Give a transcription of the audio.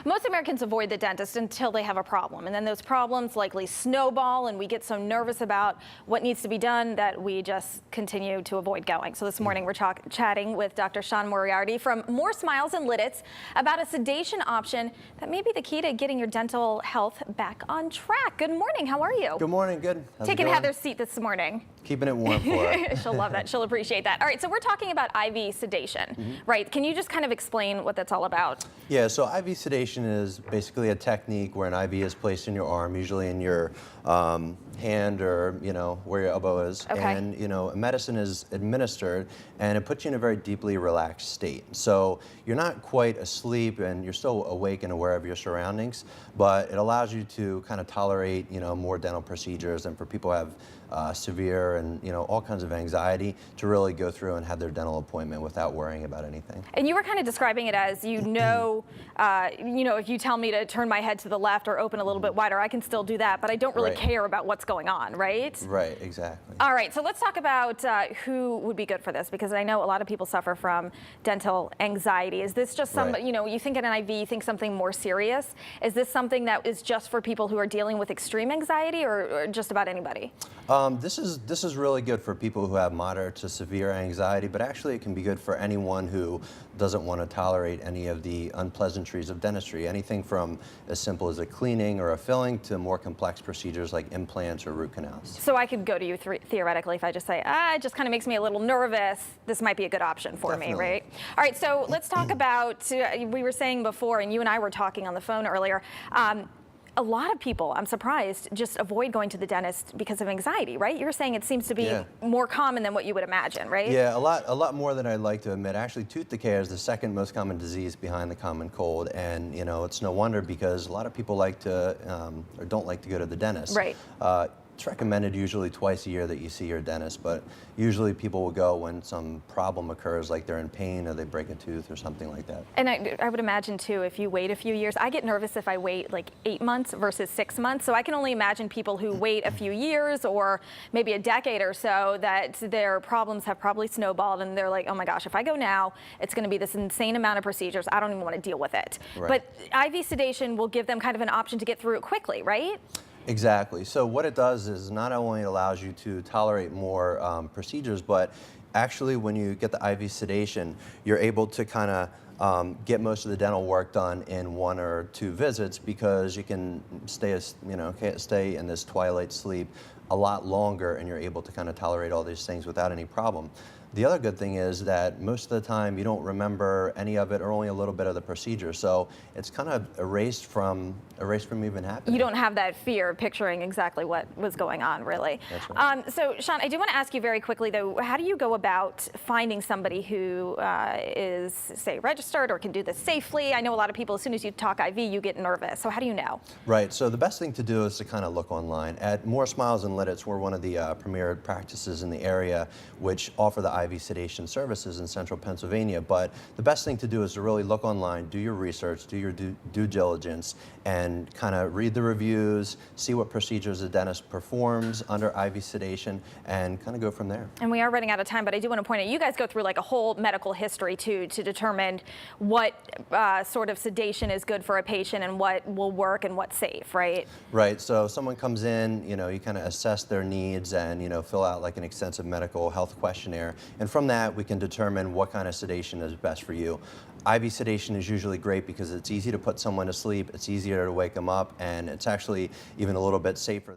Most Americans avoid the dentist until they have a problem, and then those problems likely snowball, and we get so nervous about what needs to be done that we just continue to avoid going. So this morning we're chatting with Dr. Moriarty from More Smiles and Lidditz about a sedation option that may be the key to getting your dental health back on track. Good morning. How are you? Good morning. Good. Taking Heather's seat this morning. Keeping it warm for her. She'll love that. She'll appreciate that. All right, so we're talking about IV sedation, right? Can you just kind of explain what that's all about? Yeah, so IV sedation is basically a technique where an IV is placed in your arm, usually in your hand or, where your elbow is. Okay. And, medicine is administered and it puts you in a very deeply relaxed state. So you're not quite asleep and you're still awake and aware of your surroundings, but it allows you to kind of tolerate, more dental procedures, and for people who have severe and all kinds of anxiety to really go through and have their dental appointment without worrying about anything. And you were kind of describing it as, if you tell me to turn my head to the left or open a little bit wider, I can still do that, but I don't really care about what's going on, right? Right, exactly. All right, so let's talk about who would be good for this, because I know a lot of people suffer from dental anxiety. Is this just some, you think an IV, you think something more serious? Is this something that is just for people who are dealing with extreme anxiety, or just about anybody? This is really good for people who have moderate to severe anxiety, but actually it can be good for anyone who doesn't want to tolerate any of the unpleasantries of dentistry. Anything from as simple as a cleaning or a filling to more complex procedures like implants or root canals. So I could go to you theoretically if I just say, it just kind of makes me a little nervous. This might be a good option for me, right? All right, so let's talk about, we were saying before, and you and I were talking on the phone earlier, a lot of people, I'm surprised, just avoid going to the dentist because of anxiety, right? You're saying it seems to be more common than what you would imagine, right? Yeah, a lot more than I'd like to admit. Actually, tooth decay is the second most common disease behind the common cold, and it's no wonder because a lot of people like to or don't like to go to the dentist. Right. It's recommended usually twice a year that you see your dentist, but usually people will go when some problem occurs, like they're in pain or they break a tooth or something like that. And I would imagine too, if you wait a few years, I get nervous if I wait like 8 months versus 6 months. So I can only imagine people who wait a few years or maybe a decade or so, that their problems have probably snowballed and they're like, oh my gosh, if I go now, it's going to be this insane amount of procedures. I don't even want to deal with it. Right. But IV sedation will give them kind of an option to get through it quickly, right? Exactly. So what it does is not only allows you to tolerate more procedures, but actually when you get the IV sedation, you're able to kind of get most of the dental work done in 1 or 2 visits, because you can stay in this twilight sleep a lot longer and you're able to kind of tolerate all these things without any problem. The other good thing is that most of the time you don't remember any of it or only a little bit of the procedure, so it's kind of erased from even happening. You don't have that fear of picturing exactly what was going on, really. That's right. So, Sean, I do want to ask you very quickly, though, how do you go about finding somebody who is, say, registered or can do this safely? I know a lot of people, as soon as you talk IV, you get nervous. So how do you know? Right. So the best thing to do is to kind of look online. At More Smiles and Lidditz, we're one of the premier practices in the area which offer the IV sedation services in central Pennsylvania. But the best thing to do is to really look online, do your research, do your due diligence, and kind of read the reviews, see what procedures a dentist performs under IV sedation, and kind of go from there. And we are running out of time, but I do want to point out, you guys go through like a whole medical history too, to determine what sort of sedation is good for a patient and what will work and what's safe, right? Right. So someone comes in, you kind of assess their needs and, fill out like an extensive medical health questionnaire. And from that, we can determine what kind of sedation is best for you. IV sedation is usually great because it's easy to put someone to sleep, it's easier to wake them up, and it's actually even a little bit safer.